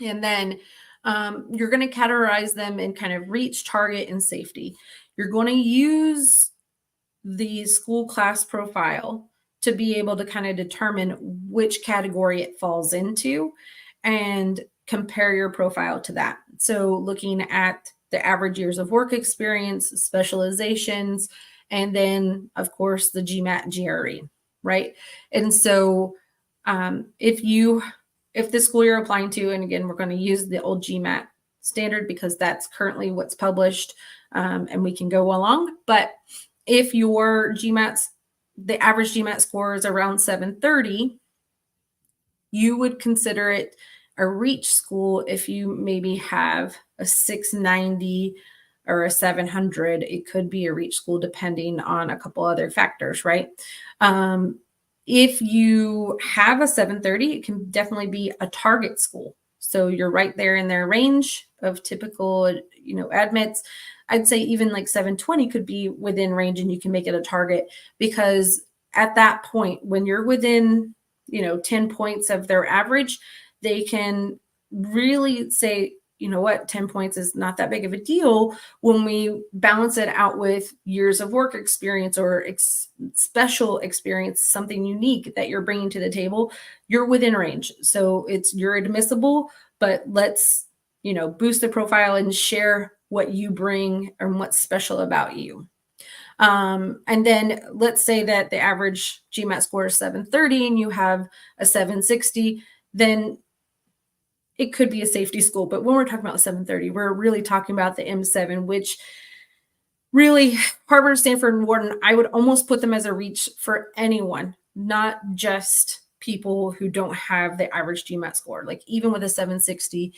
S1: And then you're going to categorize them in kind of reach, target, and safety. You're going to use the school class profile to be able to kind of determine which category it falls into and compare your profile to that. So looking at the average years of work experience, specializations, and then of course the GMAT GRE, right? And so if the school you're applying to, and again, we're going to use the old GMAT standard because that's currently what's published, and we can go along. But if your the average GMAT score is around 730, you would consider it a reach school if you maybe have a 690 or a 700. It could be a reach school depending on a couple other factors, right? If you have a 730, it can definitely be a target school. So you're right there in their range of typical, admits. I'd say even like 720 could be within range and you can make it a target, because at that point, when you're within, 10 points of their average, they can really say, you know what, 10 points is not that big of a deal when we balance it out with years of work experience or special experience, something unique that you're bringing to the table. You're within range. So you're admissible, but let's, boost the profile and share what you bring and what's special about you. And then let's say that the average GMAT score is 730 and you have a 760, then it could be a safety school. But when we're talking about 730, we're really talking about the M7, which really Harvard, Stanford, and Wharton, I would almost put them as a reach for anyone, not just people who don't have the average GMAT score. Like even with a 760,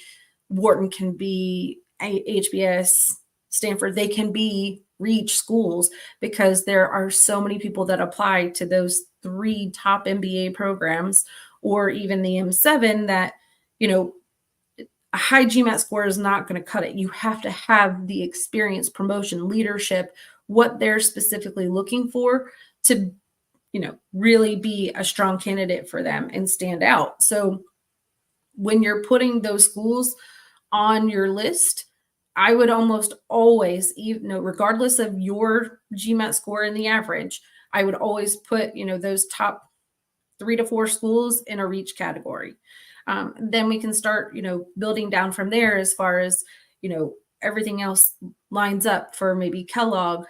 S1: Wharton can be HBS, Stanford, they can be reach schools because there are so many people that apply to those 3 top MBA programs, or even the M7 that, a high GMAT score is not going to cut it. You have to have the experience, promotion, leadership, what they're specifically looking for to, really be a strong candidate for them and stand out. So when you're putting those schools on your list, I would almost always, even regardless of your GMAT score in the average, I would always put, those top 3 to 4 schools in a reach category. Then we can start, building down from there as far as, everything else lines up for maybe Kellogg,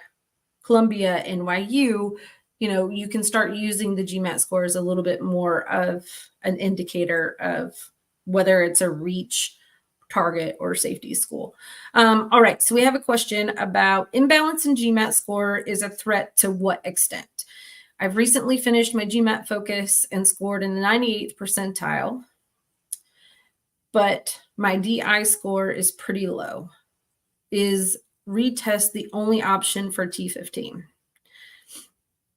S1: Columbia, NYU. You can start using the GMAT score as a little bit more of an indicator of whether it's a reach, target, or safety school. All right, so we have a question about imbalance in GMAT score is a threat to what extent? I've recently finished my GMAT focus and scored in the 98th percentile, but my DI score is pretty low. Is retest the only option for T15?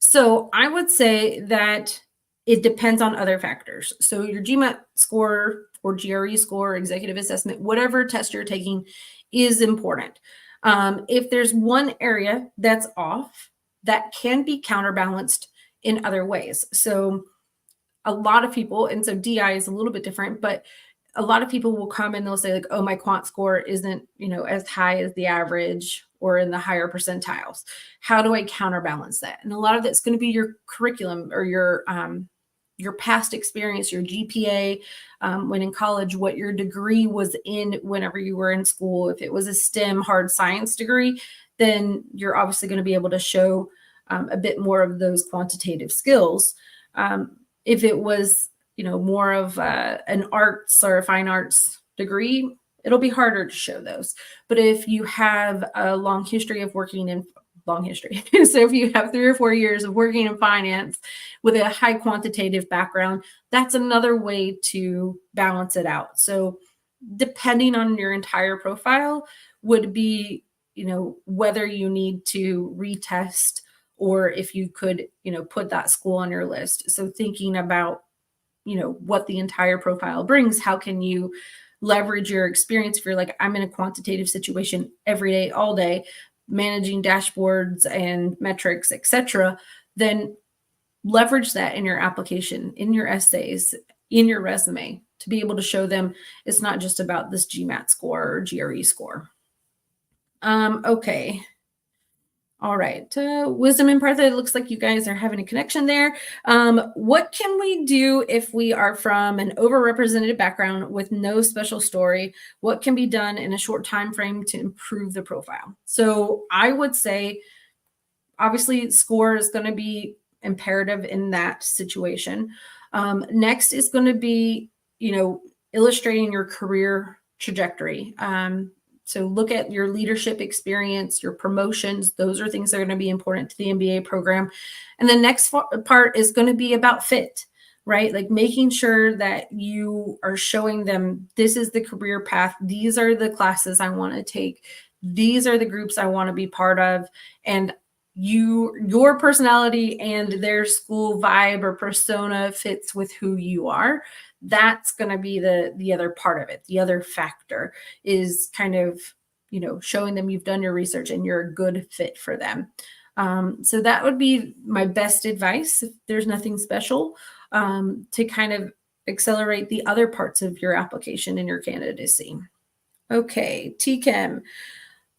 S1: So I would say that it depends on other factors. So your GMAT score or GRE score, executive assessment, whatever test you're taking is important. If there's one area that's off, that can be counterbalanced in other ways. So a lot of people, and so DI is a little bit different, but a lot of people will come and they'll say like, oh, my quant score isn't, as high as the average or in the higher percentiles. How do I counterbalance that? And a lot of that's going to be your curriculum or your past experience, your GPA, when in college, what your degree was in whenever you were in school. If it was a STEM hard science degree, then you're obviously going to be able to show a bit more of those quantitative skills. If it was, more of an arts or a fine arts degree, it'll be harder to show those. But if you have a long history of working in so if you have 3 or 4 years of working in finance with a high quantitative background, that's another way to balance it out. So depending on your entire profile would be, whether you need to retest or if you could, put that school on your list. So thinking about, what the entire profile brings, how can you leverage your experience? If you're like, I'm in a quantitative situation every day, all day, managing dashboards and metrics, etc., then leverage that in your application, in your essays, in your resume to be able to show them it's not just about this GMAT score or GRE score. Okay. All right, Wisdom and Partha, it looks like you guys are having a connection there. What can we do if we are from an overrepresented background with no special story? What can be done in a short time frame to improve the profile? So I would say, obviously, score is going to be imperative in that situation. Next is going to be, illustrating your career trajectory. So look at your leadership experience, your promotions. Those are things that are going to be important to the MBA program. And the next part is going to be about fit, right? Like making sure that you are showing them this is the career path. These are the classes I want to take. These are the groups I want to be part of. And your personality and their school vibe or persona fits with who you are. That's going to be the other part of it. The other factor is kind of, showing them you've done your research and you're a good fit for them. So that would be my best advice, if there's nothing special, to kind of accelerate the other parts of your application and your candidacy. Okay, TChem.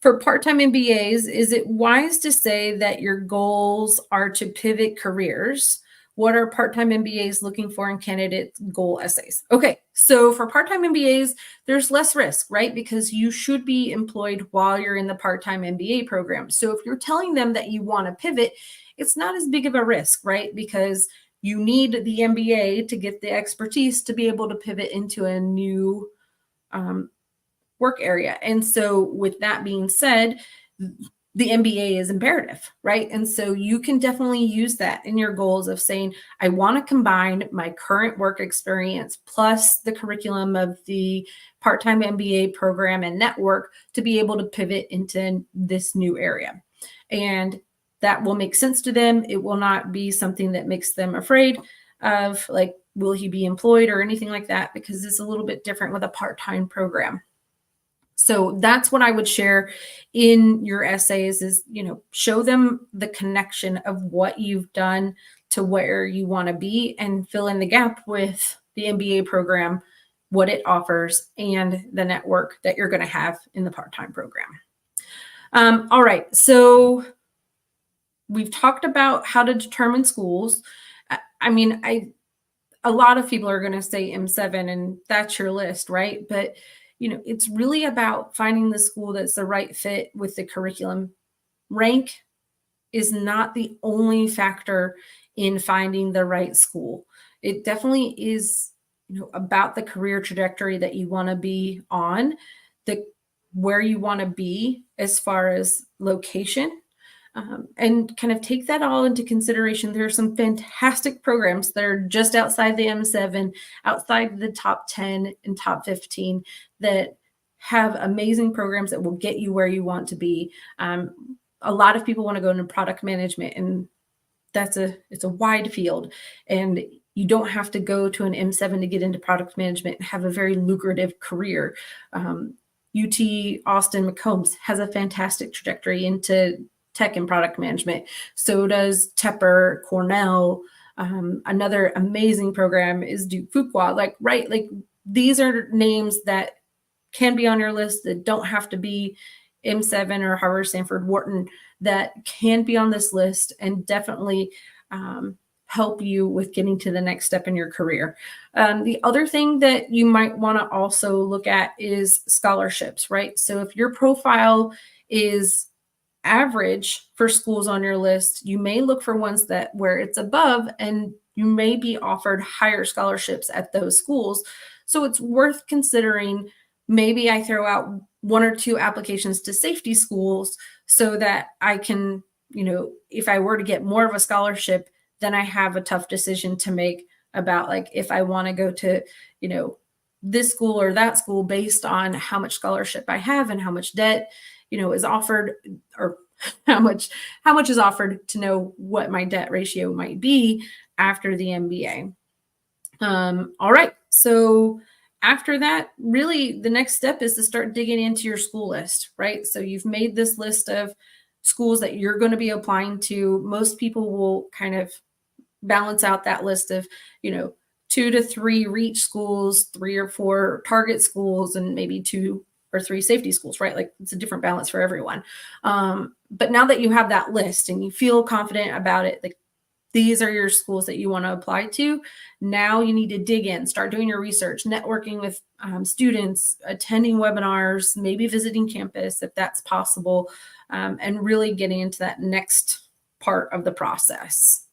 S1: For part-time MBAs, is it wise to say that your goals are to pivot careers? What are part-time MBAs looking for in candidate goal essays? Okay, so for part-time MBAs, there's less risk, right? Because you should be employed while you're in the part-time MBA program. So if you're telling them that you want to pivot, it's not as big of a risk, right? Because you need the MBA to get the expertise to be able to pivot into a new work area. And so with that being said, the MBA is imperative, right? And so you can definitely use that in your goals of saying, I want to combine my current work experience plus the curriculum of the part-time MBA program and network to be able to pivot into this new area. And that will make sense to them. It will not be something that makes them afraid of, like, will he be employed or anything like that, because it's a little bit different with a part-time program. So that's what I would share in your essays is, show them the connection of what you've done to where you want to be and fill in the gap with the MBA program, what it offers, and the network that you're going to have in the part-time program. All right. So we've talked about how to determine schools. A lot of people are going to say M7 and that's your list, right? But it's really about finding the school that's the right fit with the curriculum. Rank is not the only factor in finding the right school. It definitely is, about the career trajectory that you want to be on, where you want to be as far as location, and kind of take that all into consideration. There are some fantastic programs that are just outside the M7, outside the top 10 and top 15 that have amazing programs that will get you where you want to be. A lot of people want to go into product management, and it's a wide field, and you don't have to go to an M7 to get into product management and have a very lucrative career. UT Austin McCombs has a fantastic trajectory into tech and product management. So does Tepper, Cornell. Another amazing program is Duke Fuqua. These are names that can be on your list that don't have to be M7 or Harvard, Stanford, Wharton, that can be on this list and definitely help you with getting to the next step in your career. The other thing that you might want to also look at is scholarships, right? So if your profile is average for schools on your list, you may look for ones where it's above, and you may be offered higher scholarships at those schools. So it's worth considering. Maybe I throw out one or two applications to safety schools so that I can, if I were to get more of a scholarship, then I have a tough decision to make about if I want to go to, this school or that school based on how much scholarship I have and how much debt, is offered, or how much is offered, to know what my debt ratio might be after the MBA. All right. So after that, really the next step is to start digging into your school list, right? So you've made this list of schools that you're going to be applying to. Most people will kind of balance out that list of, 2 to 3 reach schools, 3 or 4 target schools, and maybe 2 or 3 safety schools, right? Like it's a different balance for everyone. But now that you have that list and you feel confident about it, like these are your schools that you want to apply to. Now you need to dig in, start doing your research, networking with students, attending webinars, maybe visiting campus if that's possible, and really getting into that next part of the process.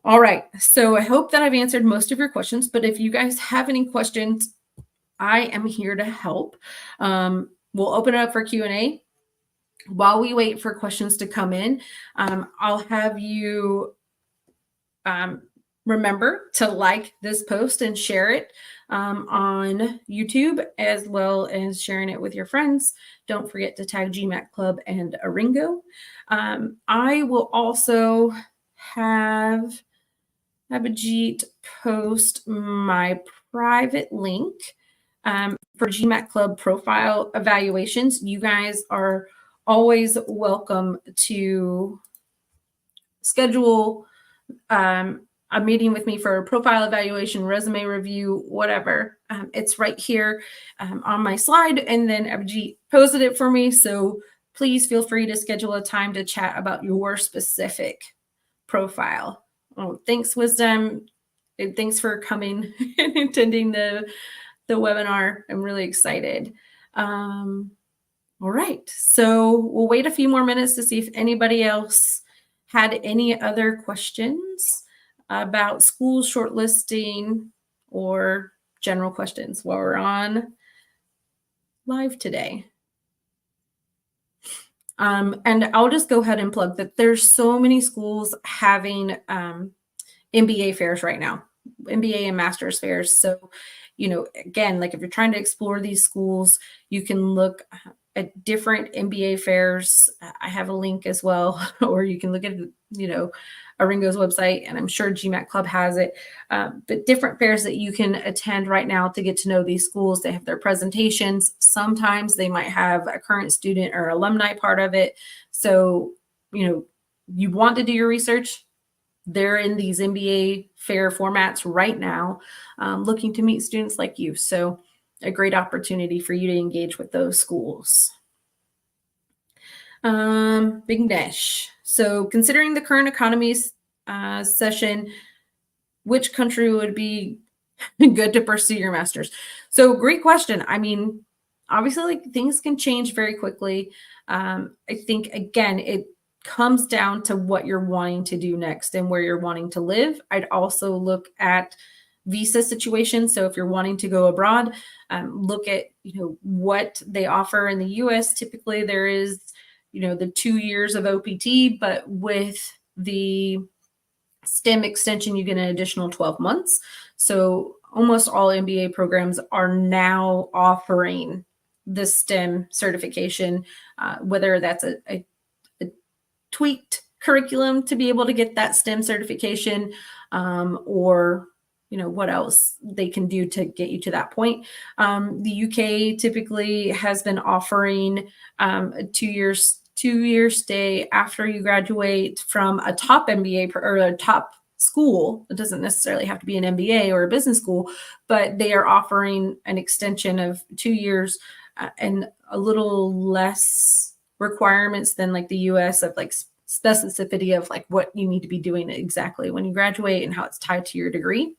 S1: All right, so I hope that I've answered most of your questions, but if you guys have any questions, I am here to help. We'll open it up for Q&A. While we wait for questions to come in, I'll have you remember to like this post and share it on YouTube, as well as sharing it with your friends. Don't forget to tag GMAT Club and Aringo. I will also have Abhijit post my private link for GMAT Club profile evaluations. You guys are always welcome to schedule a meeting with me for a profile evaluation, resume review, whatever. It's right here on my slide, and then Abhijit posted it for me. So please feel free to schedule a time to chat about your specific profile. Oh, thanks, Wisdom. And thanks for coming and attending the webinar. I'm really excited. All right, so we'll wait a few more minutes to see if anybody else had any other questions about school shortlisting or general questions while we're on live today. And I'll just go ahead and plug that there's so many schools having MBA fairs right now, MBA and master's fairs. So, you know, again, like if you're trying to explore these schools, you can look at different MBA fairs. I have a link as well, or you can look at, you know, Aringo's website, and I'm sure GMAT Club has it, but different fairs that you can attend right now to get to know these schools. They have their presentations. Sometimes they might have a current student or alumni part of it. So, you know, you want to do your research. They're in these MBA fair formats right now, looking to meet students like you. So a great opportunity for you to engage with those schools. Big Nash. So considering the current economy's session, which country would be good to pursue your master's? So great question. I mean, obviously, like things can change very quickly. I think, again, it comes down to what you're wanting to do next and where you're wanting to live. I'd also look at visa situation. So if you're wanting to go abroad, look at, you know, what they offer in the US. Typically there is, you know, the 2 years of OPT, but with the STEM extension, you get an additional 12 months. So almost all MBA programs are now offering the STEM certification, whether that's a tweaked curriculum to be able to get that STEM certification, or, you know, what else they can do to get you to that point. The UK typically has been offering a 2 year stay after you graduate from a top MBA or a top school. It doesn't necessarily have to be an MBA or a business school, but they are offering an extension of 2 years and a little less requirements than like the US of like specificity of like what you need to be doing exactly when you graduate and how it's tied to your degree.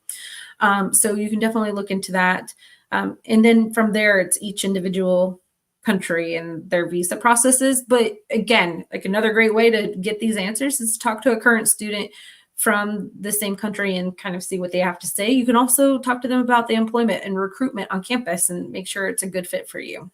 S1: So you can definitely look into that. And then from there, it's each individual country and their visa processes. But again, like another great way to get these answers is to talk to a current student from the same country and kind of see what they have to say. You can also talk to them about the employment and recruitment on campus and make sure it's a good fit for you.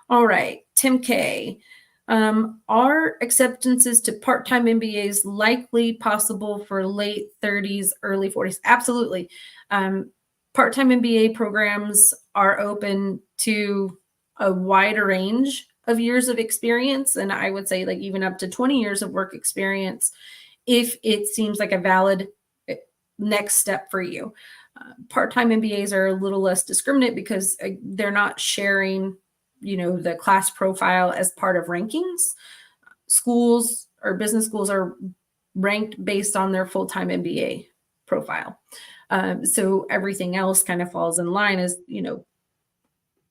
S1: All right, Tim K. Are acceptances to part-time MBAs likely possible for late 30s, early 40s? Absolutely. Part-time MBA programs are open to a wider range of years of experience, and I would say like even up to 20 years of work experience if it seems like a valid next step for you. Part-time MBAs are a little less discriminate because they're not sharing, you know, the class profile as part of rankings. Schools or business schools are ranked based on their full-time MBA profile. So everything else kind of falls in line as, you know,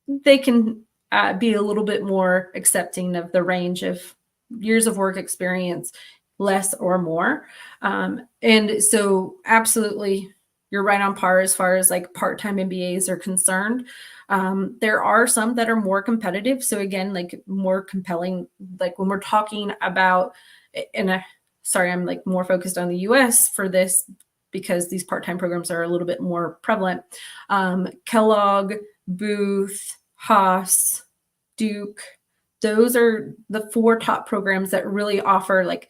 S1: they can be a little bit more accepting of the range of years of work experience, less or more. And so absolutely, you're right on par as far as like part-time MBAs are concerned. There are some that are more competitive. So again, like more compelling, like when we're talking about, sorry, I'm like more focused on the US for this because these part-time programs are a little bit more prevalent. Kellogg, Booth, Haas, Duke, those are the 4 top programs that really offer like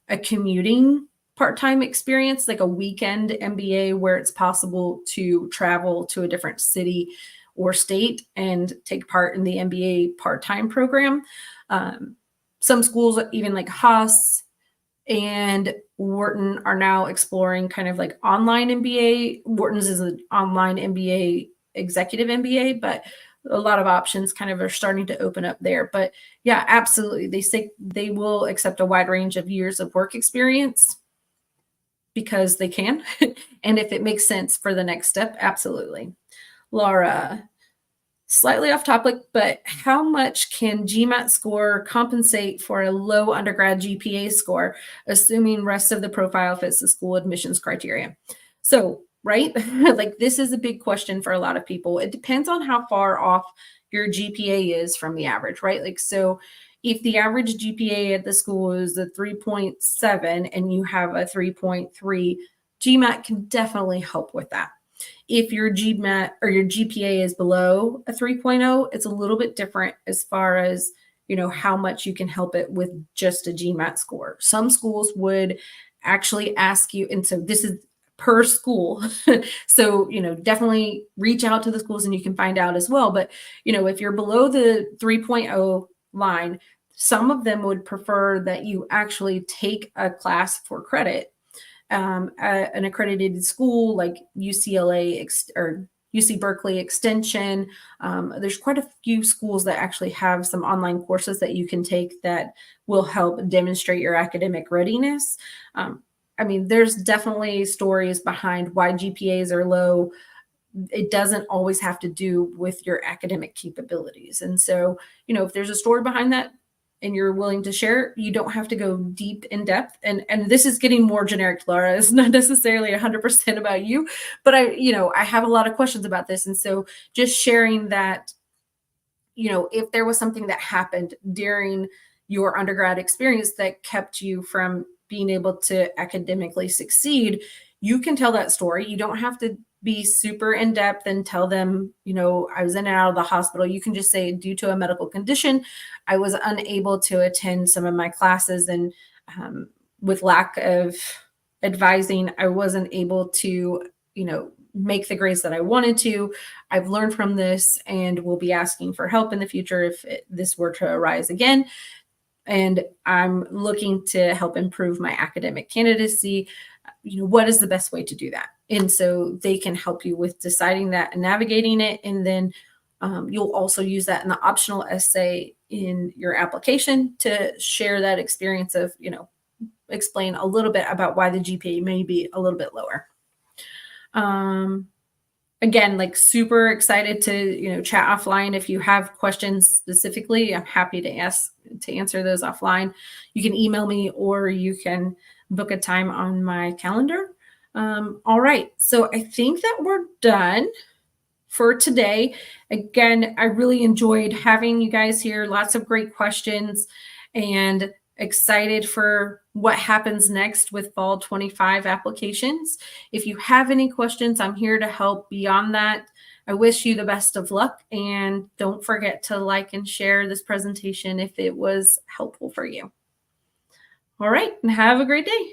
S1: a commuting part-time experience, like a weekend MBA where it's possible to travel to a different city or state and take part in the MBA part-time program. Some schools, even like Haas and Wharton, are now exploring kind of like online MBA. Wharton's is an online MBA, executive MBA, but a lot of options kind of are starting to open up there. But yeah, absolutely. They say they will accept a wide range of years of work experience because they can. And if it makes sense for the next step, absolutely. Laura, slightly off topic, but how much can GMAT score compensate for a low undergrad GPA score, assuming rest of the profile fits the school admissions criteria? So, right, like this is a big question for a lot of people. It depends on how far off your GPA is from the average, right? Like, so if the average GPA at the school is a 3.7 and you have a 3.3, GMAT can definitely help with that. If your GMAT or your GPA is below a 3.0, it's a little bit different as far as, you know, how much you can help it with just a GMAT score. Some schools would actually ask you, and so this is per school. So, you know, definitely reach out to the schools and you can find out as well. But, you know, if you're below the 3.0 line, some of them would prefer that you actually take a class for credit at an accredited school like UCLA or UC Berkeley Extension. There's quite a few schools that actually have some online courses that you can take that will help demonstrate your academic readiness. I mean, there's definitely stories behind why GPAs are low. It doesn't always have to do with your academic capabilities. And so, you know, if there's a story behind that and you're willing to share, you don't have to go deep in depth. And this is getting more generic, Laura. It's not necessarily 100% about you, but I have a lot of questions about this. And so just sharing that, you know, if there was something that happened during your undergrad experience that kept you from being able to academically succeed, you can tell that story. You don't have to be super in depth and tell them, you know, I was in and out of the hospital. You can just say, due to a medical condition, I was unable to attend some of my classes, and with lack of advising, I wasn't able to, you know, make the grades that I wanted to. I've learned from this and will be asking for help in the future if this were to arise again. And I'm looking to help improve my academic candidacy. You know, what is the best way to do that? And so they can help you with deciding that and navigating it. And then you'll also use that in the optional essay in your application to share that experience of, you know, explain a little bit about why the GPA may be a little bit lower. Again, like super excited to, you know, chat offline. If you have questions specifically, I'm happy to answer those offline. You can email me or you can book a time on my calendar. All right. So I think that we're done for today. Again, I really enjoyed having you guys here. Lots of great questions and excited for what happens next with fall 25 applications. If you have any questions, I'm here to help. Beyond that, I wish you the best of luck, and don't forget to like and share this presentation if it was helpful for you. All right, and have a great day.